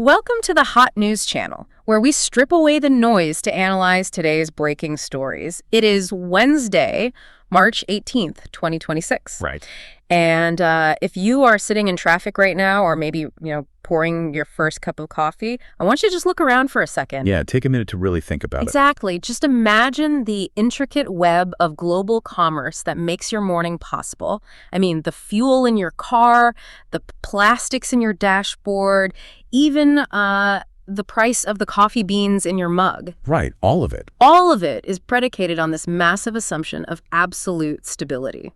Welcome to the Hot News Channel, where we strip away the noise to analyze today's breaking stories. It is Wednesday, March 18th, 2026. Right. And if you are sitting in traffic right now, or maybe, pouring your first cup of coffee, I want you to just look around for a second. Yeah, take a minute to really think about Exactly. Just imagine the intricate web of global commerce that makes your morning possible. I mean, the fuel in your car, the plastics in your dashboard, even the price of the coffee beans in your mug. Right, all of it. All of it is predicated on this massive assumption of absolute stability.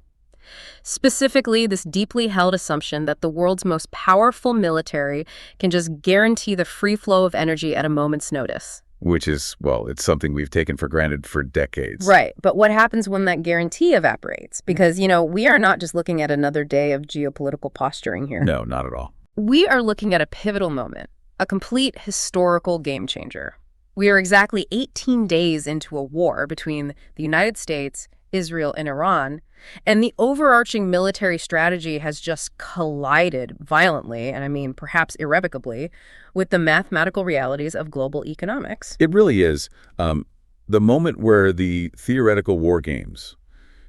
Specifically, this deeply held assumption that the world's most powerful military can just guarantee the free flow of energy at a moment's notice. Which is, well, it's something we've taken for granted for decades. Right. But what happens when that guarantee evaporates? Because, we are not just looking at another day of geopolitical posturing here. No, not at all. We are looking at a pivotal moment, a complete historical game changer. We are exactly 18 days into a war between the United States, Israel, and Iran, and the overarching military strategy has just collided violently, and I mean perhaps irrevocably, with the mathematical realities of global economics. It really is. The moment where the theoretical war games,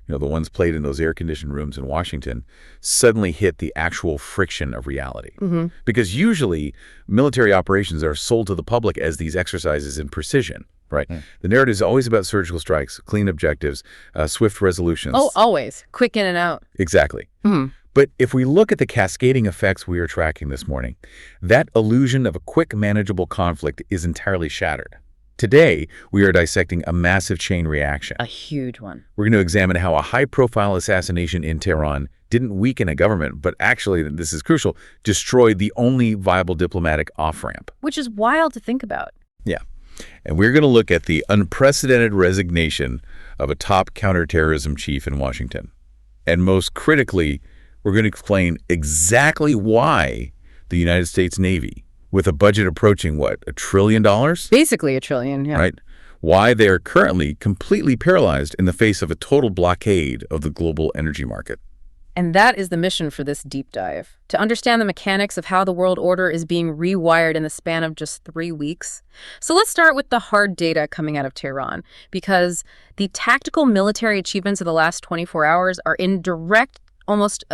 the ones played in those air-conditioned rooms in Washington, suddenly hit the actual friction of reality. Mm-hmm. Because usually military operations are sold to the public as these exercises in precision. Right. The narrative is always about surgical strikes, clean objectives, swift resolutions. Oh, always. Quick in and out. Exactly. Mm-hmm. But if we look at the cascading effects we are tracking this morning, that illusion of a quick, manageable conflict is entirely shattered. Today, we are dissecting a massive chain reaction. A huge one. We're going to examine how a high-profile assassination in Tehran didn't weaken a government, but actually, this is crucial, destroyed the only viable diplomatic off-ramp. Which is wild to think about. Yeah. And we're going to look at the unprecedented resignation of a top counterterrorism chief in Washington. And most critically, we're going to explain exactly why the United States Navy, with a budget approaching, $1 trillion? Basically $1 trillion, yeah. Right? Why they are currently completely paralyzed in the face of a total blockade of the global energy market. And that is the mission for this deep dive. To understand the mechanics of how the world order is being rewired in the span of just 3 weeks. So let's start with the hard data coming out of Tehran, because the tactical military achievements of the last 24 hours are in direct, almost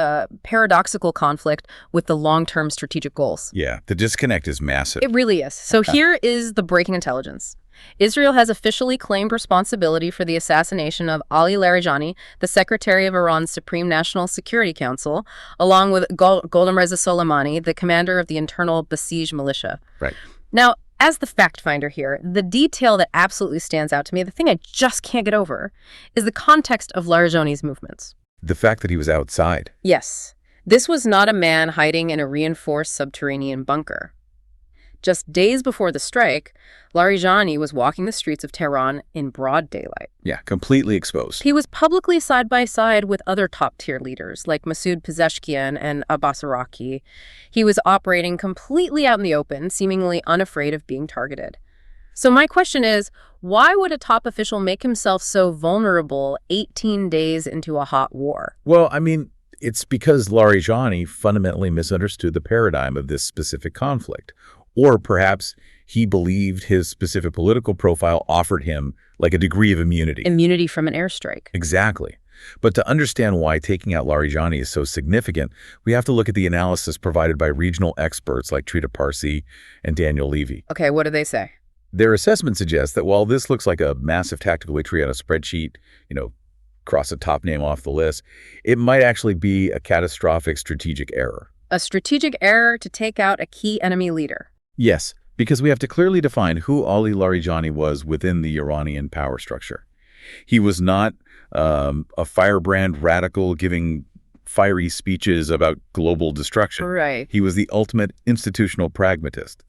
paradoxical conflict with the long-term strategic goals. Yeah, the disconnect is massive. It really is. So here is the breaking intelligence. Israel has officially claimed responsibility for the assassination of Ali Larijani, the secretary of Iran's Supreme National Security Council, along with Gholam Reza Soleimani, the commander of the internal Basij militia. Right. Now, as the fact finder here, the detail that absolutely stands out to me, the thing I just can't get over, is the context of Larijani's movements. The fact that he was outside. Yes. This was not a man hiding in a reinforced subterranean bunker. Just days before the strike, Larijani was walking the streets of Tehran in broad daylight. Yeah, completely exposed. He was publicly side by side with other top-tier leaders like Masoud Pezeshkian and Abbas Araqi. He was operating completely out in the open, seemingly unafraid of being targeted. So my question is, why would a top official make himself so vulnerable 18 days into a hot war? Well, I mean, it's because Larijani fundamentally misunderstood the paradigm of this specific conflict. Or perhaps he believed his specific political profile offered him like a degree of immunity. Immunity from an airstrike. Exactly. But to understand why taking out Larijani is so significant, we have to look at the analysis provided by regional experts like Trita Parsi and Daniel Levy. Okay, what do they say? Their assessment suggests that while this looks like a massive tactical victory on a spreadsheet, cross a top name off the list, it might actually be a catastrophic strategic error. A strategic error to take out a key enemy leader. Yes, because we have to clearly define who Ali Larijani was within the Iranian power structure. He was not a firebrand radical giving fiery speeches about global destruction. Right. He was the ultimate institutional pragmatist.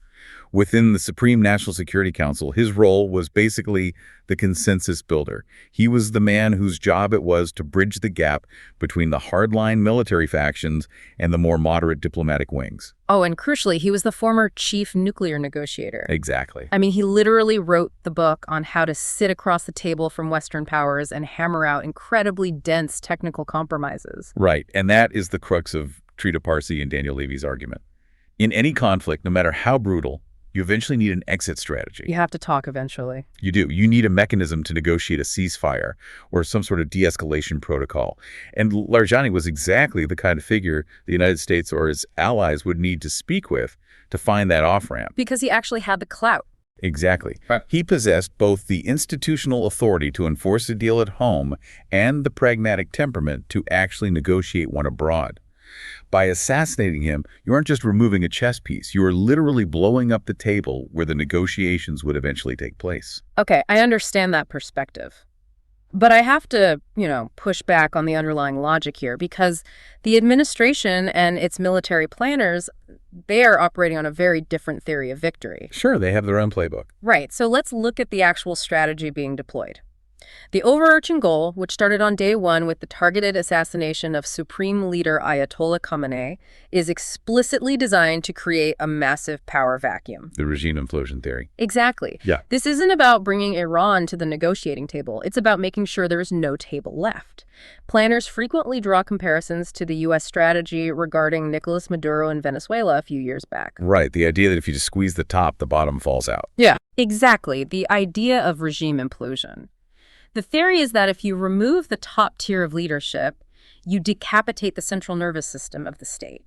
Within the Supreme National Security Council, his role was basically the consensus builder. He was the man whose job it was to bridge the gap between the hardline military factions and the more moderate diplomatic wings. Oh, and crucially, he was the former chief nuclear negotiator. Exactly. I mean, he literally wrote the book on how to sit across the table from Western powers and hammer out incredibly dense technical compromises. Right, and that is the crux of Trita Parsi and Daniel Levy's argument. In any conflict, no matter how brutal, You eventually need an exit strategy. You have to talk eventually. You do. You need a mechanism to negotiate a ceasefire or some sort of de-escalation protocol. And Larijani was exactly the kind of figure the United States or its allies would need to speak with to find that off-ramp. Because he actually had the clout. Exactly. Right. He possessed both the institutional authority to enforce a deal at home and the pragmatic temperament to actually negotiate one abroad. By assassinating him, you aren't just removing a chess piece. You are literally blowing up the table where the negotiations would eventually take place. Okay, I understand that perspective. But I have to, push back on the underlying logic here because the administration and its military planners, they are operating on a very different theory of victory. Sure, they have their own playbook. Right, so let's look at the actual strategy being deployed. The overarching goal, which started on day one with the targeted assassination of Supreme Leader Ayatollah Khamenei, is explicitly designed to create a massive power vacuum. The regime implosion theory. Exactly. Yeah. This isn't about bringing Iran to the negotiating table. It's about making sure there is no table left. Planners frequently draw comparisons to the U.S. strategy regarding Nicolas Maduro in Venezuela a few years back. Right, the idea that if you just squeeze the top, the bottom falls out. Yeah. Exactly, the idea of regime implosion. The theory is that if you remove the top tier of leadership, you decapitate the central nervous system of the state.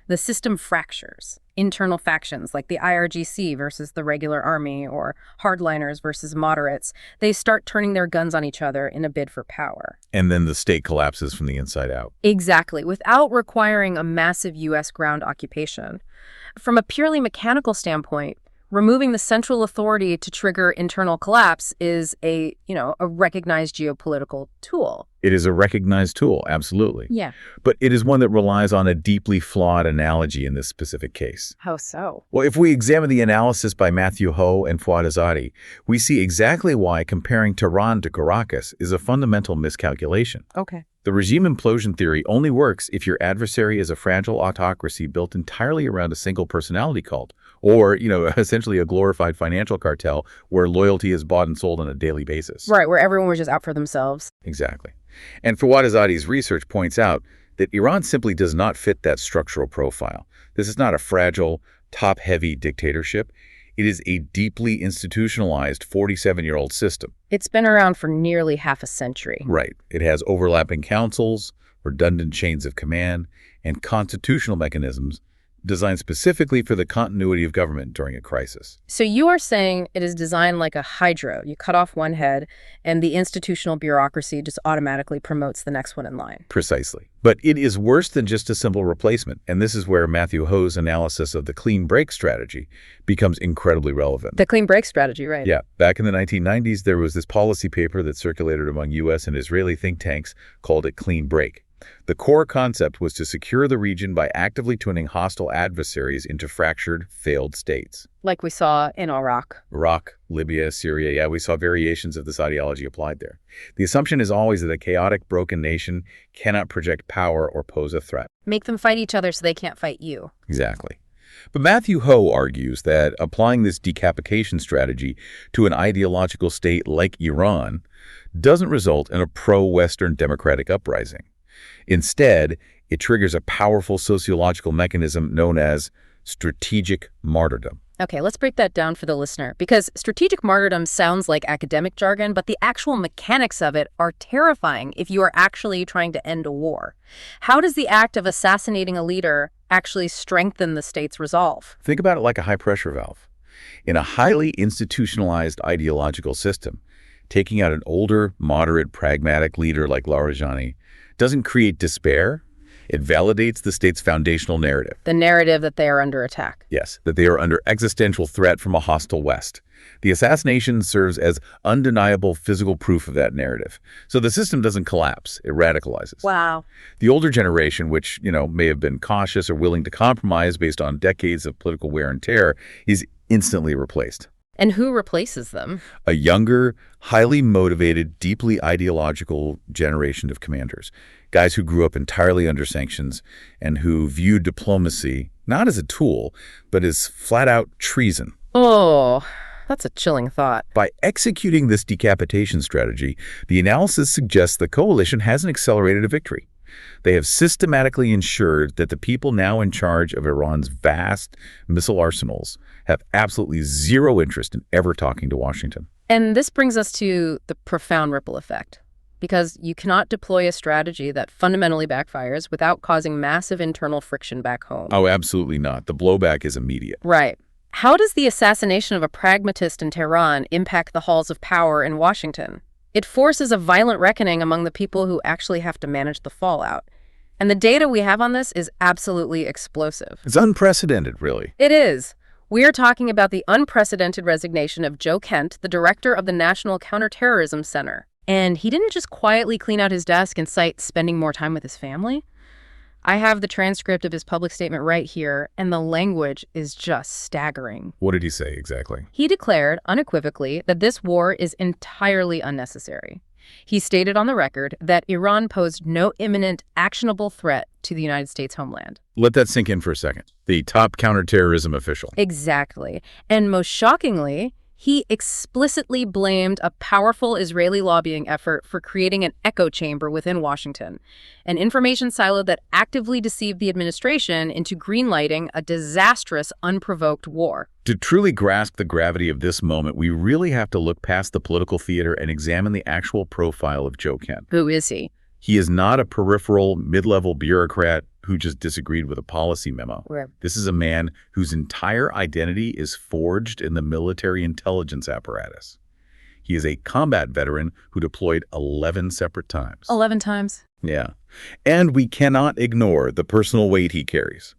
The system fractures. Internal factions like the IRGC versus the regular army or hardliners versus moderates, they start turning their guns on each other in a bid for power. And then the state collapses from the inside out. Exactly, without requiring a massive U.S. ground occupation. From a purely mechanical standpoint, removing the central authority to trigger internal collapse is a recognized geopolitical tool. It is a recognized tool, absolutely. Yeah. But it is one that relies on a deeply flawed analogy in this specific case. How so? Well, if we examine the analysis by Matthew Ho and Fouad Azadi, we see exactly why comparing Tehran to Caracas is a fundamental miscalculation. Okay. The regime implosion theory only works if your adversary is a fragile autocracy built entirely around a single personality cult, or, essentially a glorified financial cartel where loyalty is bought and sold on a daily basis. Right, where everyone was just out for themselves. Exactly. And Fouad Azadi's research points out that Iran simply does not fit that structural profile. This is not a fragile, top-heavy dictatorship. It is a deeply institutionalized 47-year-old system. It's been around for nearly half a century. Right. It has overlapping councils, redundant chains of command, and constitutional mechanisms designed specifically for the continuity of government during a crisis. So you are saying it is designed like a hydro. You cut off one head, and the institutional bureaucracy just automatically promotes the next one in line. Precisely. But it is worse than just a simple replacement, and this is where Matthew Ho's analysis of the clean break strategy becomes incredibly relevant. The clean break strategy, right? Yeah. Back in the 1990s, there was this policy paper that circulated among U.S. and Israeli think tanks called it Clean Break. The core concept was to secure the region by actively turning hostile adversaries into fractured, failed states. Like we saw in Iraq. Iraq, Libya, Syria, yeah, we saw variations of this ideology applied there. The assumption is always that a chaotic, broken nation cannot project power or pose a threat. Make them fight each other so they can't fight you. Exactly. But Matthew Ho argues that applying this decapitation strategy to an ideological state like Iran doesn't result in a pro-Western democratic uprising. Instead, it triggers a powerful sociological mechanism known as strategic martyrdom. Okay, let's break that down for the listener, because strategic martyrdom sounds like academic jargon, but the actual mechanics of it are terrifying if you are actually trying to end a war. How does the act of assassinating a leader actually strengthen the state's resolve? Think about it like a high-pressure valve. In a highly institutionalized ideological system, taking out an older, moderate, pragmatic leader like Larijani doesn't create despair. It validates the state's foundational narrative. The narrative that they are under attack. Yes, that they are under existential threat from a hostile West. The assassination serves as undeniable physical proof of that narrative. So the system doesn't collapse, it radicalizes. Wow. The older generation, which, may have been cautious or willing to compromise based on decades of political wear and tear, is instantly replaced. And who replaces them? A younger, highly motivated, deeply ideological generation of commanders. Guys who grew up entirely under sanctions and who viewed diplomacy not as a tool, but as flat-out treason. Oh, that's a chilling thought. By executing this decapitation strategy, the analysis suggests the coalition hasn't accelerated a victory. They have systematically ensured that the people now in charge of Iran's vast missile arsenals have absolutely zero interest in ever talking to Washington. And this brings us to the profound ripple effect, because you cannot deploy a strategy that fundamentally backfires without causing massive internal friction back home. Oh, absolutely not. The blowback is immediate. Right. How does the assassination of a pragmatist in Tehran impact the halls of power in Washington? It forces a violent reckoning among the people who actually have to manage the fallout. And the data we have on this is absolutely explosive. It's unprecedented, really. It is. We are talking about the unprecedented resignation of Joe Kent, the director of the National Counterterrorism Center. And he didn't just quietly clean out his desk and cite spending more time with his family. I have the transcript of his public statement right here, and the language is just staggering. What did he say exactly? He declared unequivocally that this war is entirely unnecessary. He stated on the record that Iran posed no imminent, actionable threat to the United States homeland. Let that sink in for a second. The top counterterrorism official. Exactly. And most shockingly, he explicitly blamed a powerful Israeli lobbying effort for creating an echo chamber within Washington, an information silo that actively deceived the administration into greenlighting a disastrous, unprovoked war. To truly grasp the gravity of this moment, we really have to look past the political theater and examine the actual profile of Joe Kent. Who is he? He is not a peripheral, mid-level bureaucrat who just disagreed with a policy memo. Right. This is a man whose entire identity is forged in the military intelligence apparatus. He is a combat veteran who deployed 11 separate times. 11 times? Yeah. And we cannot ignore the personal weight he carries.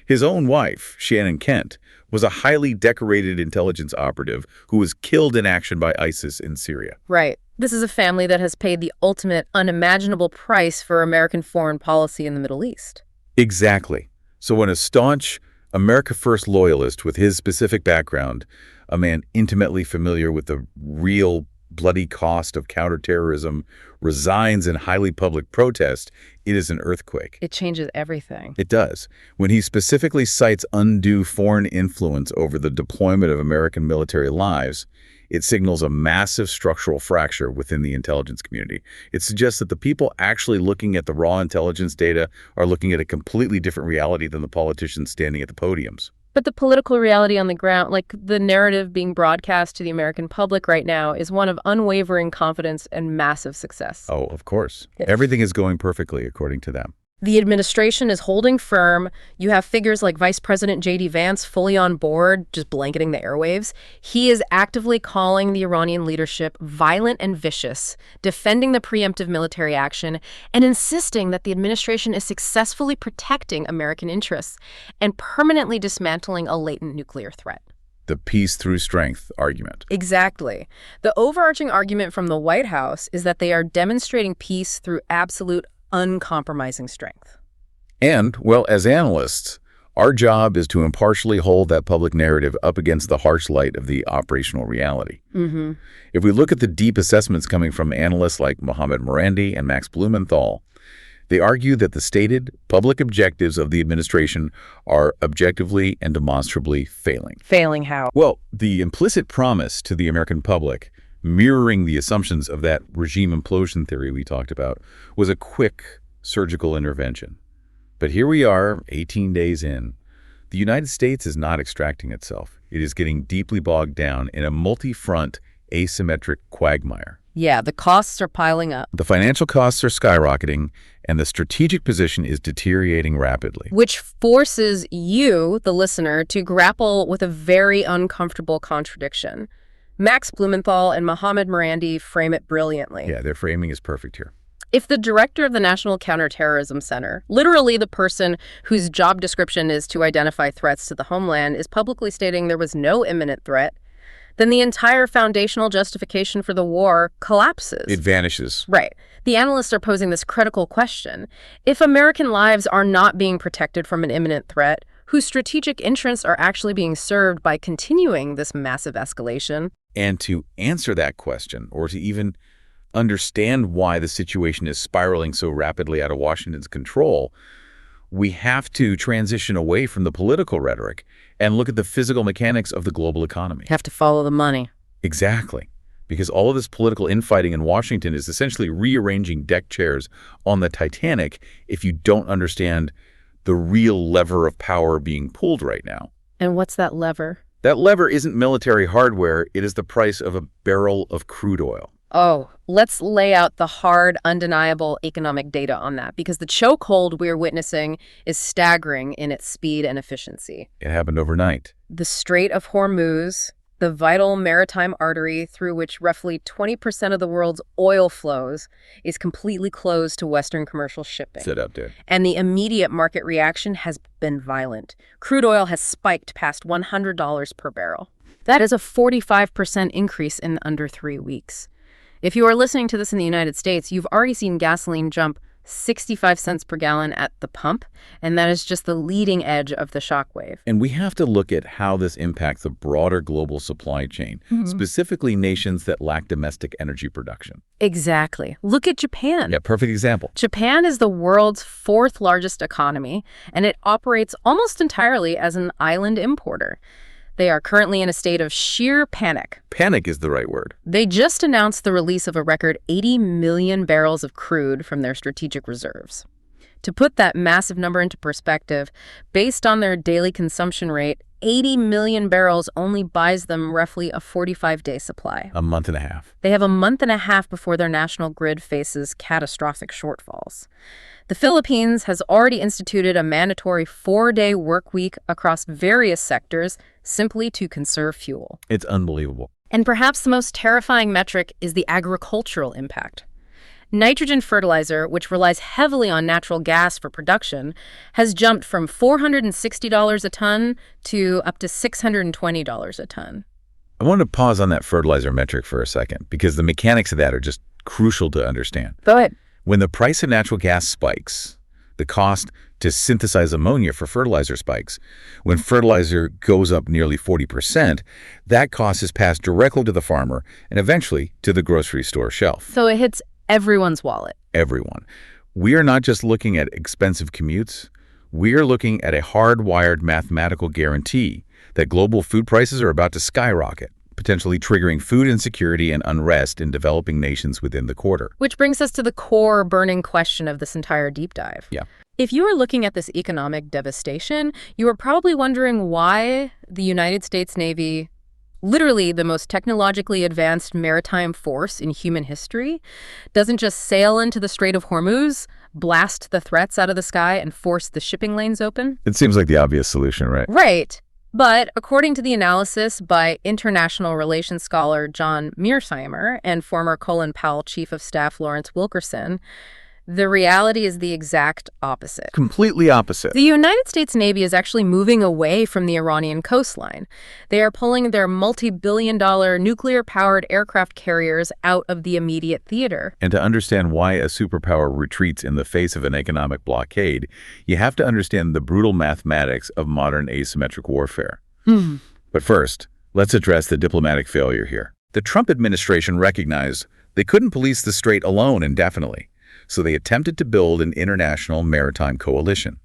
His own wife, Shannon Kent, was a highly decorated intelligence operative who was killed in action by ISIS in Syria. Right. This is a family that has paid the ultimate, unimaginable price for American foreign policy in the Middle East. Exactly. So when a staunch America First loyalist with his specific background, a man intimately familiar with the real bloody cost of counterterrorism, resigns in highly public protest, it is an earthquake. It changes everything. It does. When he specifically cites undue foreign influence over the deployment of American military lives, it signals a massive structural fracture within the intelligence community. It suggests that the people actually looking at the raw intelligence data are looking at a completely different reality than the politicians standing at the podiums. But the political reality on the ground, like the narrative being broadcast to the American public right now, is one of unwavering confidence and massive success. Oh, of course. Yes. Everything is going perfectly according to them. The administration is holding firm. You have figures like Vice President J.D. Vance fully on board, just blanketing the airwaves. He is actively calling the Iranian leadership violent and vicious, defending the preemptive military action, and insisting that the administration is successfully protecting American interests and permanently dismantling a latent nuclear threat. The peace through strength argument. Exactly. The overarching argument from the White House is that they are demonstrating peace through absolute uncompromising strength. And, well, as analysts, our job is to impartially hold that public narrative up against the harsh light of the operational reality. Mm-hmm. If we look at the deep assessments coming from analysts like Mohammed Morandi and Max Blumenthal, they argue that the stated public objectives of the administration are objectively and demonstrably failing. Failing how? Well, the implicit promise to the American public, mirroring the assumptions of that regime implosion theory we talked about, was a quick surgical intervention. But here we are, 18 days in. The United States is not extracting itself. It is getting deeply bogged down in a multi-front, asymmetric quagmire. Yeah, the costs are piling up. The financial costs are skyrocketing, and the strategic position is deteriorating rapidly. Which forces you, the listener, to grapple with a very uncomfortable contradiction. Max Blumenthal and Mohammed Morandi frame it brilliantly. Yeah, their framing is perfect here. If the director of the National Counterterrorism Center, literally the person whose job description is to identify threats to the homeland, is publicly stating there was no imminent threat, then the entire foundational justification for the war collapses. It vanishes. Right. The analysts are posing this critical question. If American lives are not being protected from an imminent threat, whose strategic interests are actually being served by continuing this massive escalation? And to answer that question, or to even understand why the situation is spiraling so rapidly out of Washington's control, we have to transition away from the political rhetoric and look at the physical mechanics of the global economy. Have to follow the money. Exactly. because all of this political infighting in Washington is essentially rearranging deck chairs on the Titanic if you don't understand the real lever of power being pulled right now. And what's that lever? That lever isn't military hardware, it is the price of a barrel of crude oil. Oh, let's lay out the hard, undeniable economic data on that, because the chokehold we're witnessing is staggering in its speed and efficiency. It happened overnight. The Strait of Hormuz, the vital maritime artery through which roughly 20% of the world's oil flows, is completely closed to Western commercial shipping. Sit up, dude. And the immediate market reaction has been violent. Crude oil has spiked past $100 per barrel. That is a 45% increase in under 3 weeks. If you are listening to this in the United States, you've already seen gasoline jump 65 cents per gallon at the pump, and that is just the leading edge of the shockwave. And we have to look at how this impacts the broader global supply chain, specifically nations that lack domestic energy production. Exactly. Look at Japan. Yeah, perfect example. Japan is the world's 4th largest economy, and it operates almost entirely as an island importer. They are currently in a state of sheer panic. Panic is the right word. They just announced the release of a record 80 million barrels of crude from their strategic reserves. To put that massive number into perspective, based on their daily consumption rate, 80 million barrels only buys them roughly a 45-day supply. A month and a half. They have a month and a half before their national grid faces catastrophic shortfalls. The Philippines has already instituted a mandatory 4-day work week across various sectors simply to conserve fuel. It's unbelievable. And perhaps the most terrifying metric is the agricultural impact. Nitrogen fertilizer, which relies heavily on natural gas for production, has jumped from $460 a ton to up to $620 a ton. I want to pause on that fertilizer metric for a second, because the mechanics of that are just crucial to understand. Go ahead. When the price of natural gas spikes, the cost to synthesize ammonia for fertilizer spikes. When fertilizer goes up nearly 40%, that cost is passed directly to the farmer and eventually to the grocery store shelf. So it hits everyone's wallet. Everyone. We are not just looking at expensive commutes. We are looking at a hardwired mathematical guarantee that global food prices are about to skyrocket, potentially triggering food insecurity and unrest in developing nations within the quarter. Which brings us to the core burning question of this entire deep dive. Yeah. If you are looking at this economic devastation, you are probably wondering why the United States Navy, literally the most technologically advanced maritime force in human history, doesn't just sail into the Strait of Hormuz, blast the threats out of the sky, and force the shipping lanes open. It seems like the obvious solution, right? Right. But according to the analysis by international relations scholar John Mearsheimer and former Colin Powell Chief of Staff Lawrence Wilkerson, the reality is the exact opposite. Completely opposite. The United States Navy is actually moving away from the Iranian coastline. They are pulling their multi-billion-dollar nuclear-powered aircraft carriers out of the immediate theater. And to understand why a superpower retreats in the face of an economic blockade, you have to understand the brutal mathematics of modern asymmetric warfare. But first, let's address the diplomatic failure here. The Trump administration recognized they couldn't police the strait alone indefinitely, so they attempted to build an international maritime coalition.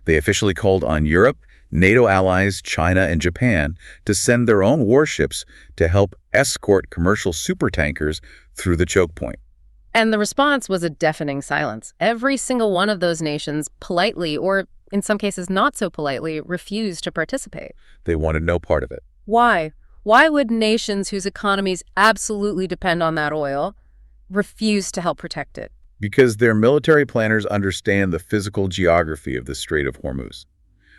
They officially called on Europe, NATO allies, China, and Japan to send their own warships to help escort commercial supertankers through the choke point. And the response was a deafening silence. Every single one of those nations politely, or in some cases not so politely, refused to participate. They wanted no part of it. Why? Why would nations whose economies absolutely depend on that oil refuse to help protect it? Because their military planners understand the physical geography of the Strait of Hormuz.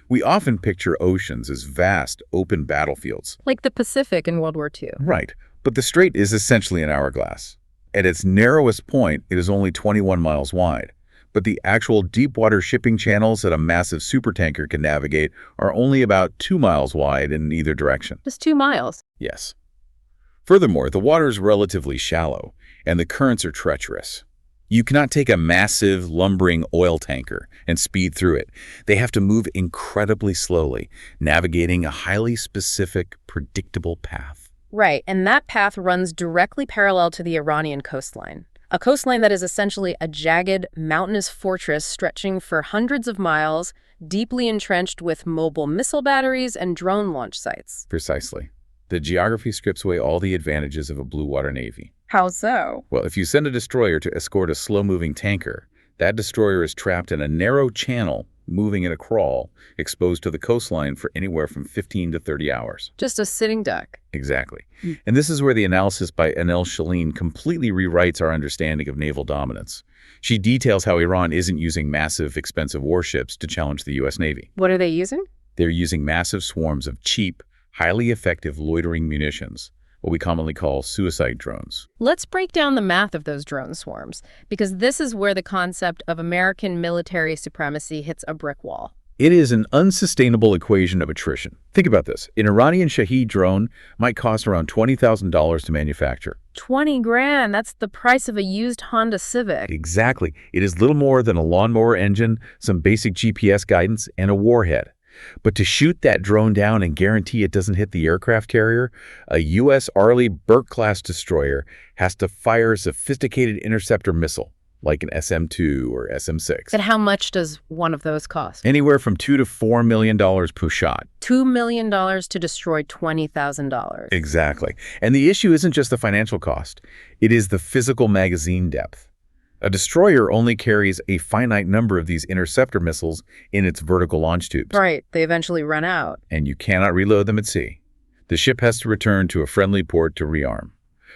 We often picture oceans as vast, open battlefields. Like the Pacific in World War II. Right, but the strait is essentially an hourglass. At its narrowest point, it is only 21 miles wide, but the actual deep-water shipping channels that a massive supertanker can navigate are only about 2 miles wide in either direction. Just 2 miles. Yes. Furthermore, the water is relatively shallow, and the currents are treacherous. You cannot take a massive, lumbering oil tanker and speed through it. They have to move incredibly slowly, navigating a highly specific, predictable path. Right, and that path runs directly parallel to the Iranian coastline. A coastline that is essentially a jagged, mountainous fortress stretching for hundreds of miles, deeply entrenched with mobile missile batteries and drone launch sites. Precisely. The geography strips away all the advantages of a blue water navy. How so? Well, if you send a destroyer to escort a slow-moving tanker, that destroyer is trapped in a narrow channel, moving in a crawl, exposed to the coastline for anywhere from 15 to 30 hours. Just a sitting duck. Exactly. And this is where the analysis by Anel Shalin completely rewrites our understanding of naval dominance. She details how Iran isn't using massive, expensive warships to challenge the U.S. Navy. What are they using? They're using massive swarms of cheap, highly effective loitering munitions, what we commonly call suicide drones. Let's break down the math of those drone swarms, because this is where the concept of American military supremacy hits a brick wall. It is an unsustainable equation of attrition. Think about this. An Iranian Shahed drone might cost around $20,000 to manufacture. 20 grand, that's the price of a used Honda Civic. Exactly. It is little more than a lawnmower engine, some basic GPS guidance, and a warhead. But to shoot that drone down and guarantee it doesn't hit the aircraft carrier, a U.S. Arleigh Burke-class destroyer has to fire a sophisticated interceptor missile, like an SM-2 or SM-6. And how much does one of those cost? Anywhere from $2 to $4 million per shot. $2 million to destroy $20,000. Exactly. And the issue isn't just the financial cost. It is the physical magazine depth. A destroyer only carries a finite number of these interceptor missiles in its vertical launch tubes. Right. They eventually run out. And you cannot reload them at sea. The ship has to return to a friendly port to rearm.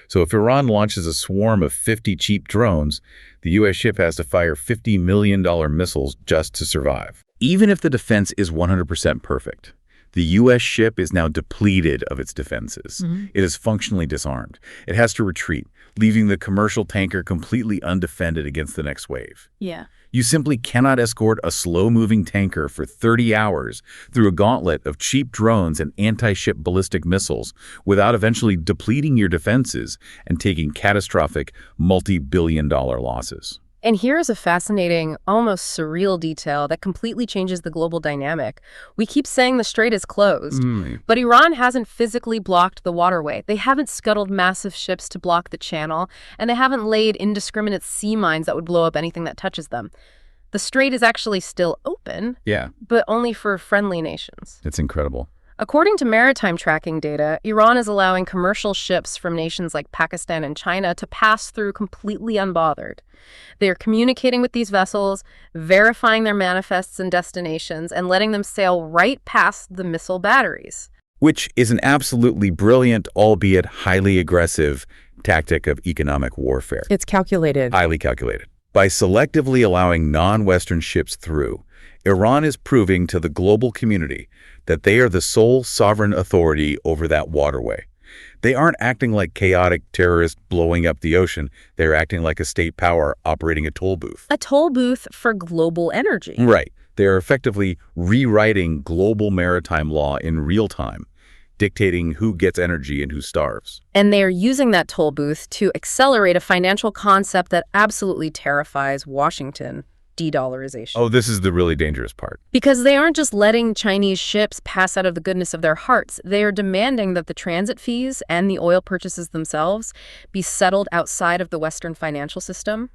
So if Iran launches a swarm of 50 cheap drones, the U.S. ship has to fire $50 million missiles just to survive. Even if the defense is 100% perfect, the U.S. ship is now depleted of its defenses. It is functionally disarmed. It has to retreat, leaving the commercial tanker completely undefended against the next wave. Yeah. You simply cannot escort a slow-moving tanker for 30 hours through a gauntlet of cheap drones and anti-ship ballistic missiles without eventually depleting your defenses and taking catastrophic multi-billion-dollar losses. And here's a fascinating, almost surreal detail that completely changes the global dynamic. We keep saying the strait is closed, but Iran hasn't physically blocked the waterway. They haven't scuttled massive ships to block the channel, and they haven't laid indiscriminate sea mines that would blow up anything that touches them. The strait is actually still open, but only for friendly nations. It's incredible. According to maritime tracking data, Iran is allowing commercial ships from nations like Pakistan and China to pass through completely unbothered. They are communicating with these vessels, verifying their manifests and destinations, and letting them sail right past the missile batteries. Which is an absolutely brilliant, albeit highly aggressive, tactic of economic warfare. It's calculated. Highly calculated. By selectively allowing non-Western ships through, Iran is proving to the global community that they are the sole sovereign authority over that waterway. They aren't acting like chaotic terrorists blowing up the ocean. They're acting like a state power operating a toll booth. A toll booth for global energy. Right. They are effectively rewriting global maritime law in real time, dictating who gets energy and who starves. And they are using that toll booth to accelerate a financial concept that absolutely terrifies Washington: de-dollarization. Oh, this is the really dangerous part. Because they aren't just letting Chinese ships pass out of the goodness of their hearts. They are demanding that the transit fees and the oil purchases themselves be settled outside of the Western financial system.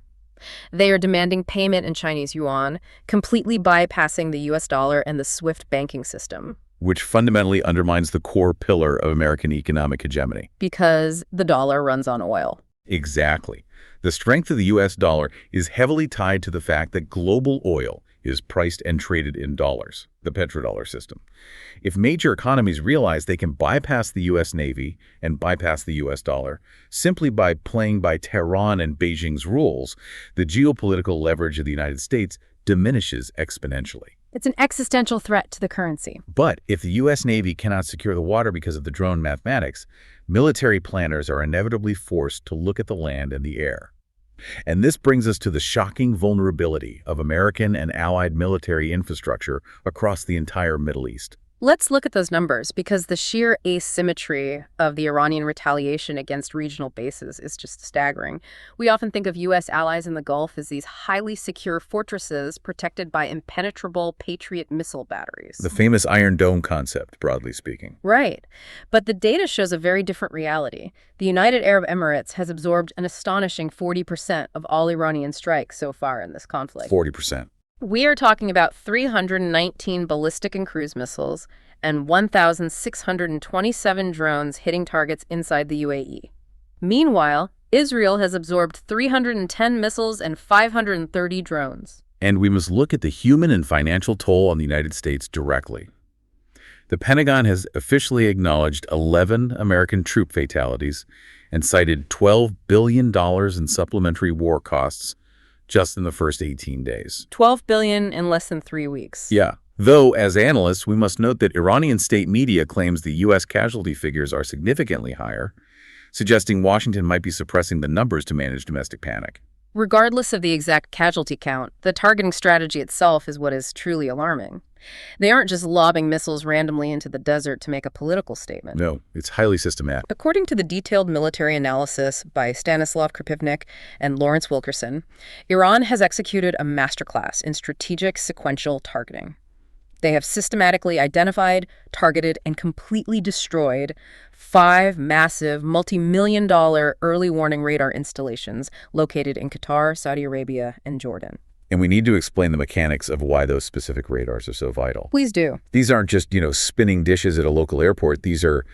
They are demanding payment in Chinese yuan, completely bypassing the US dollar and the SWIFT banking system. Which fundamentally undermines the core pillar of American economic hegemony. Because the dollar runs on oil. Exactly. The strength of the U.S. dollar is heavily tied to the fact that global oil is priced and traded in dollars, the petrodollar system. If major economies realize they can bypass the U.S. Navy and bypass the U.S. dollar simply by playing by Tehran and Beijing's rules, the geopolitical leverage of the United States diminishes exponentially. It's an existential threat to the currency. But if the U.S. Navy cannot secure the water because of the drone mathematics, military planners are inevitably forced to look at the land and the air. And this brings us to the shocking vulnerability of American and allied military infrastructure across the entire Middle East. Let's look at those numbers, because the sheer asymmetry of the Iranian retaliation against regional bases is just staggering. We often think of U.S. allies in the Gulf as these highly secure fortresses protected by impenetrable Patriot missile batteries. The famous Iron Dome concept, broadly speaking. Right. But the data shows a very different reality. The United Arab Emirates has absorbed an astonishing 40% of all Iranian strikes so far in this conflict. 40%. We are talking about 319 ballistic and cruise missiles and 1,627 drones hitting targets inside the UAE. Meanwhile, Israel has absorbed 310 missiles and 530 drones. And we must look at the human and financial toll on the United States directly. The Pentagon has officially acknowledged 11 American troop fatalities and cited $12 billion in supplementary war costs just in the first 18 days. $12 billion in less than 3 weeks. Yeah. Though, as analysts, we must note that Iranian state media claims the U.S. casualty figures are significantly higher, suggesting Washington might be suppressing the numbers to manage domestic panic. Regardless of the exact casualty count, the targeting strategy itself is what is truly alarming. They aren't just lobbing missiles randomly into the desert to make a political statement. No, it's highly systematic. According to the detailed military analysis by Stanislav Kripivnik and Lawrence Wilkerson, Iran has executed a masterclass in strategic sequential targeting. They have systematically identified, targeted, and completely destroyed 5 massive, multi-million-dollar early warning radar installations located in Qatar, Saudi Arabia, and Jordan. And we need to explain the mechanics of why those specific radars are so vital. Please do. These aren't just, spinning dishes at a local airport. These are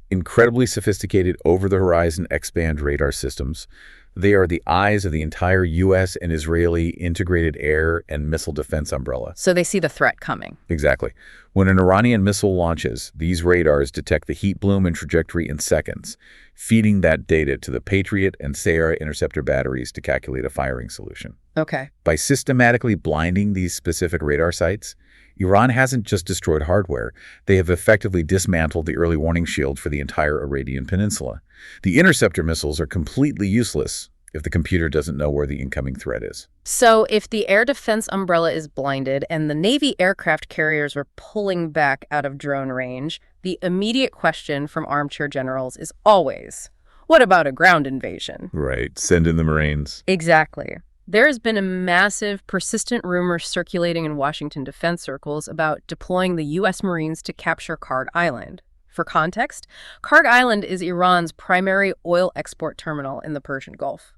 incredibly sophisticated over-the-horizon X-band radar systems. They are the eyes of the entire U.S. and Israeli integrated air and missile defense umbrella. So they see the threat coming. Exactly. When an Iranian missile launches, these radars detect the heat bloom and trajectory in seconds, feeding that data to the Patriot and Sierra interceptor batteries to calculate a firing solution. Okay. By systematically blinding these specific radar sites, Iran hasn't just destroyed hardware. They have effectively dismantled the early warning shield for the entire Arabian Peninsula. The interceptor missiles are completely useless if the computer doesn't know where the incoming threat is. So if the air defense umbrella is blinded and the Navy aircraft carriers are pulling back out of drone range, the immediate question from armchair generals is always, what about a ground invasion? Right. Send in the Marines. Exactly. There has been a massive, persistent rumor circulating in Washington defense circles about deploying the U.S. Marines to capture Karg Island. For context, Karg Island is Iran's primary oil export terminal in the Persian Gulf.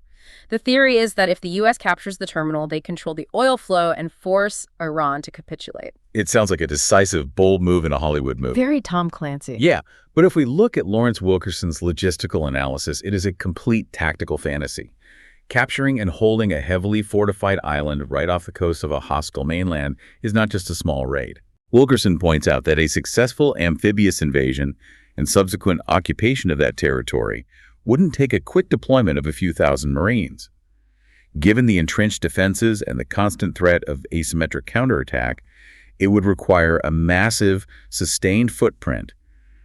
The theory is that if the U.S. captures the terminal, they control the oil flow and force Iran to capitulate. It sounds like a decisive, bold move in a Hollywood movie. Very Tom Clancy. Yeah, but if we look at Lawrence Wilkerson's logistical analysis, it is a complete tactical fantasy. Capturing and holding a heavily fortified island right off the coast of a hostile mainland is not just a small raid. Wilkerson points out that a successful amphibious invasion and subsequent occupation of that territory wouldn't take a quick deployment of a few thousand Marines. Given the entrenched defenses and the constant threat of asymmetric counterattack, it would require a massive, sustained footprint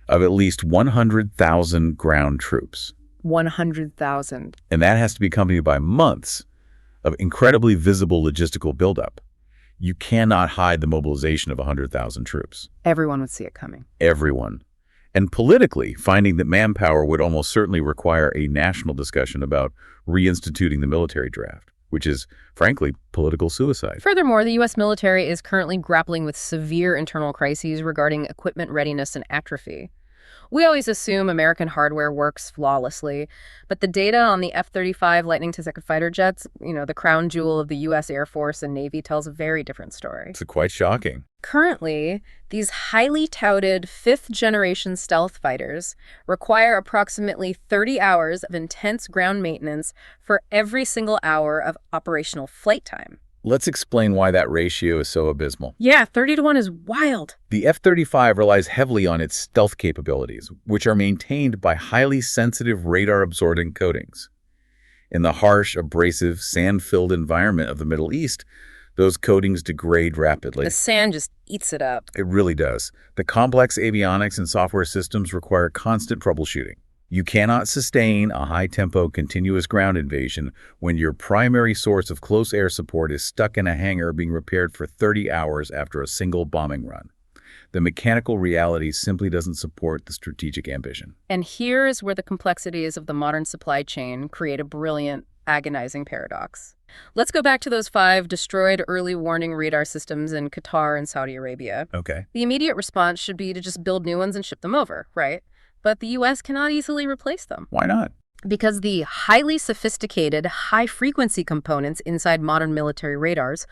of at least 100,000 ground troops. 100,000. And that has to be accompanied by months of incredibly visible logistical buildup. You cannot hide the mobilization of 100,000 troops. Everyone would see it coming. Everyone. And politically, finding that manpower would almost certainly require a national discussion about reinstituting the military draft, which is, frankly, political suicide. Furthermore, the U.S. military is currently grappling with severe internal crises regarding equipment readiness and atrophy. We always assume American hardware works flawlessly, but the data on the F-35 Lightning II fighter jets, the crown jewel of the U.S. Air Force and Navy, tells a very different story. It's quite shocking. Currently, these highly touted fifth-generation stealth fighters require approximately 30 hours of intense ground maintenance for every single hour of operational flight time. Let's explain why that ratio is so abysmal. Yeah, 30-to-1 is wild. The F-35 relies heavily on its stealth capabilities, which are maintained by highly sensitive radar-absorbing coatings. In the harsh, abrasive, sand-filled environment of the Middle East, those coatings degrade rapidly. The sand just eats it up. It really does. The complex avionics and software systems require constant troubleshooting. You cannot sustain a high-tempo, continuous ground invasion when your primary source of close air support is stuck in a hangar being repaired for 30 hours after a single bombing run. The mechanical reality simply doesn't support the strategic ambition. And here is where the complexities of the modern supply chain create a brilliant, agonizing paradox. Let's go back to those 5 destroyed early warning radar systems in Qatar and Saudi Arabia. Okay. The immediate response should be to just build new ones and ship them over, right? But the U.S. cannot easily replace them. Why not? Because the highly sophisticated, high-frequency components inside modern military radars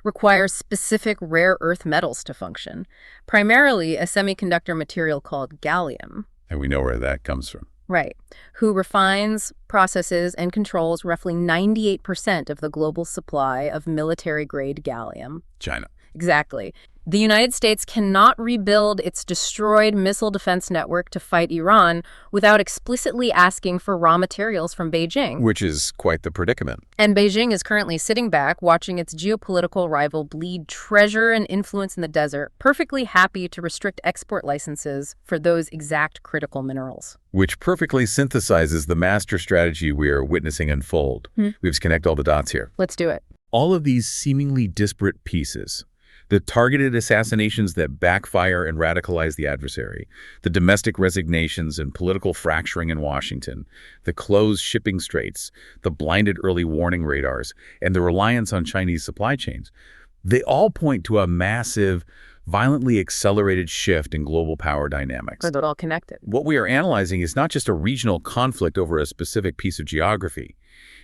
require specific rare earth metals to function, primarily a semiconductor material called gallium. And we know where that comes from. Right. Who refines, processes, and controls roughly 98% of the global supply of military-grade gallium. China. Exactly. The United States cannot rebuild its destroyed missile defense network to fight Iran without explicitly asking for raw materials from Beijing. Which is quite the predicament. And Beijing is currently sitting back, watching its geopolitical rival bleed treasure and influence in the desert, perfectly happy to restrict export licenses for those exact critical minerals. Which perfectly synthesizes the master strategy we are witnessing unfold. We have to connect all the dots here. Let's do it. All of these seemingly disparate pieces, the targeted assassinations that backfire and radicalize the adversary, the domestic resignations and political fracturing in Washington, the closed shipping straits, the blinded early warning radars, and the reliance on Chinese supply chains, they all point to a massive, violently accelerated shift in global power dynamics. They're all connected. What we are analyzing is not just a regional conflict over a specific piece of geography.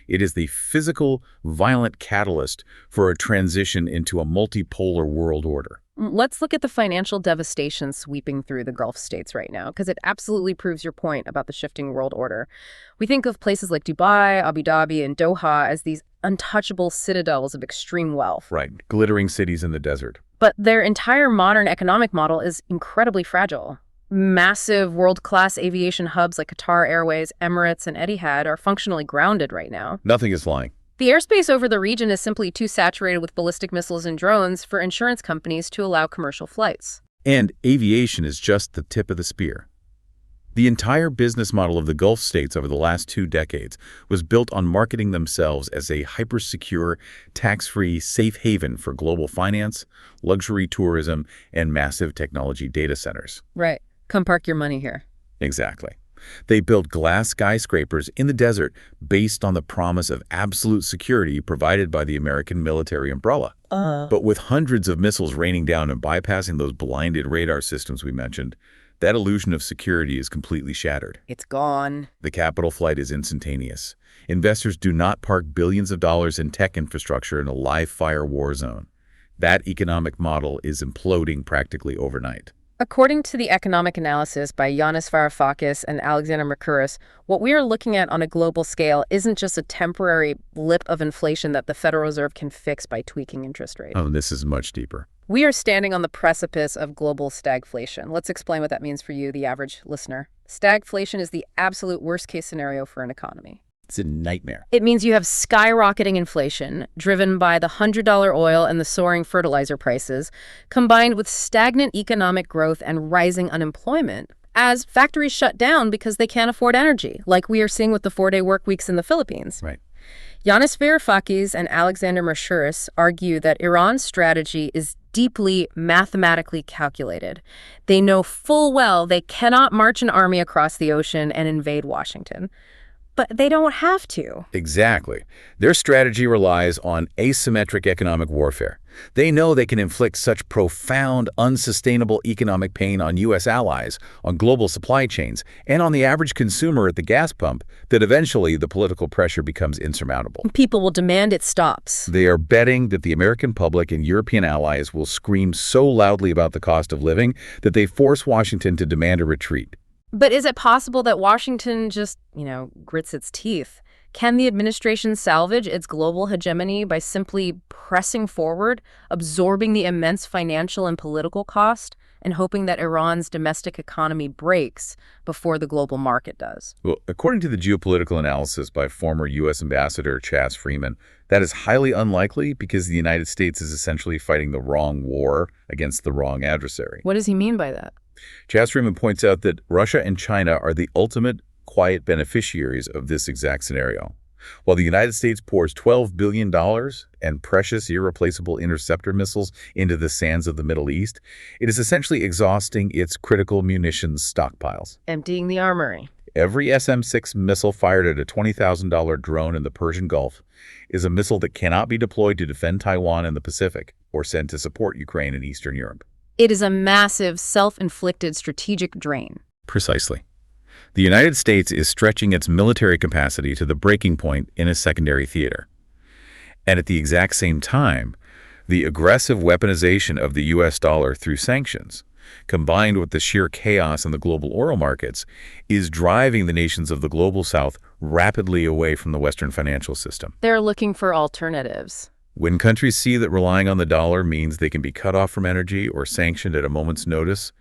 It is the physical, violent catalyst for a transition into a multipolar world order. Let's look at the financial devastation sweeping through the Gulf states right now, because it absolutely proves your point about the shifting world order. We think of places like Dubai, Abu Dhabi, and Doha as these untouchable citadels of extreme wealth. Right, glittering cities in the desert. But their entire modern economic model is incredibly fragile. Massive world-class aviation hubs like Qatar Airways, Emirates, and Etihad are functionally grounded right now. Nothing is flying. The airspace over the region is simply too saturated with ballistic missiles and drones for insurance companies to allow commercial flights. And aviation is just the tip of the spear. The entire business model of the Gulf states over the last 2 decades was built on marketing themselves as a hyper-secure, tax-free, safe haven for global finance, luxury tourism, and massive technology data centers. Right. Come park your money here. Exactly. They built glass skyscrapers in the desert based on the promise of absolute security provided by the American military umbrella. But with hundreds of missiles raining down and bypassing those blinded radar systems we mentioned, that illusion of security is completely shattered. It's gone. The capital flight is instantaneous. Investors do not park billions of dollars in tech infrastructure in a live-fire war zone. That economic model is imploding practically overnight. According to the economic analysis by Yanis Varoufakis and Alexander Mercouris, what we are looking at on a global scale isn't just a temporary blip of inflation that the Federal Reserve can fix by tweaking interest rates. Oh, this is much deeper. We are standing on the precipice of global stagflation. Let's explain what that means for you, the average listener. Stagflation is the absolute worst-case scenario for an economy. It's a nightmare. It means you have skyrocketing inflation, driven by the $100 oil and the soaring fertilizer prices, combined with stagnant economic growth and rising unemployment, as factories shut down because they can't afford energy, like we are seeing with the 4-day work weeks in the Philippines. Right. Yanis Varoufakis and Alexander Mercouris argue that Iran's strategy is deeply mathematically calculated. They know full well they cannot march an army across the ocean and invade Washington. But they don't have to. Exactly. Their strategy relies on asymmetric economic warfare. They know they can inflict such profound, unsustainable economic pain on U.S. allies, on global supply chains, and on the average consumer at the gas pump that eventually the political pressure becomes insurmountable. People will demand it stops. They are betting that the American public and European allies will scream so loudly about the cost of living that they force Washington to demand a retreat. But is it possible that Washington just, grits its teeth? Can the administration salvage its global hegemony by simply pressing forward, absorbing the immense financial and political cost, and hoping that Iran's domestic economy breaks before the global market does? Well, according to the geopolitical analysis by former U.S. Ambassador Chas Freeman, that is highly unlikely because the United States is essentially fighting the wrong war against the wrong adversary. What does he mean by that? Chas Freeman points out that Russia and China are the ultimate quiet beneficiaries of this exact scenario. While the United States pours $12 billion and precious, irreplaceable interceptor missiles into the sands of the Middle East, it is essentially exhausting its critical munitions stockpiles. Emptying the armory. Every SM-6 missile fired at a $20,000 drone in the Persian Gulf is a missile that cannot be deployed to defend Taiwan and the Pacific or sent to support Ukraine and Eastern Europe. It is a massive, self-inflicted strategic drain. Precisely. The United States is stretching its military capacity to the breaking point in a secondary theater. And at the exact same time, the aggressive weaponization of the U.S. dollar through sanctions, combined with the sheer chaos in the global oil markets, is driving the nations of the global south rapidly away from the Western financial system. They're looking for alternatives. When countries see that relying on the dollar means they can be cut off from energy or sanctioned at a moment's notice,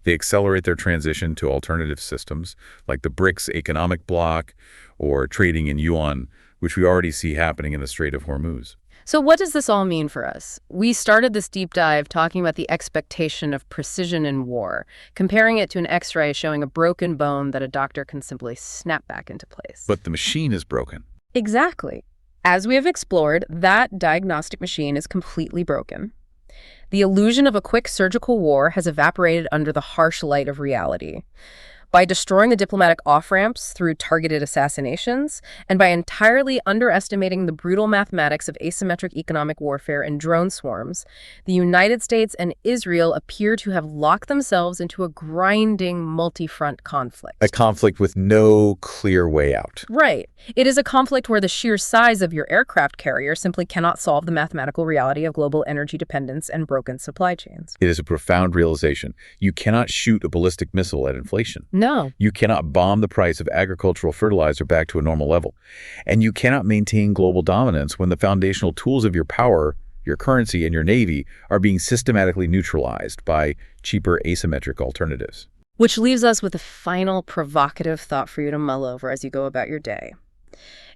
they accelerate their transition to alternative systems like the BRICS economic bloc or trading in yuan, which we already see happening in the Strait of Hormuz. So what does this all mean for us? We started this deep dive talking about the expectation of precision in war, comparing it to an X-ray showing a broken bone that a doctor can simply snap back into place. But the machine is broken. Exactly. As we have explored, that diagnostic machine is completely broken. The illusion of a quick surgical war has evaporated under the harsh light of reality. By destroying the diplomatic off-ramps through targeted assassinations, and by entirely underestimating the brutal mathematics of asymmetric economic warfare and drone swarms, the United States and Israel appear to have locked themselves into a grinding multi-front conflict. A conflict with no clear way out. Right. It is a conflict where the sheer size of your aircraft carrier simply cannot solve the mathematical reality of global energy dependence and broken supply chains. It is a profound realization. You cannot shoot a ballistic missile at inflation. No. You cannot bomb the price of agricultural fertilizer back to a normal level. And you cannot maintain global dominance when the foundational tools of your power, your currency, and your navy are being systematically neutralized by cheaper asymmetric alternatives. Which leaves us with a final provocative thought for you to mull over as you go about your day.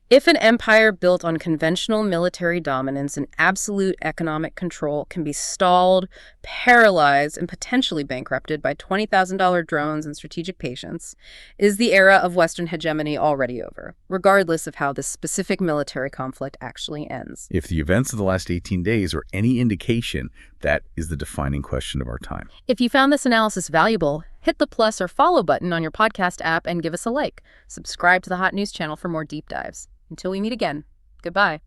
If an empire built on conventional military dominance and absolute economic control can be stalled, paralyzed, and potentially bankrupted by $20,000 drones and strategic patience, is the era of Western hegemony already over, regardless of how this specific military conflict actually ends? If the events of the last 18 days are any indication, that is the defining question of our time. If you found this analysis valuable, hit the plus or follow button on your podcast app and give us a like. Subscribe to the Hot News channel for more deep dives. Until we meet again, goodbye.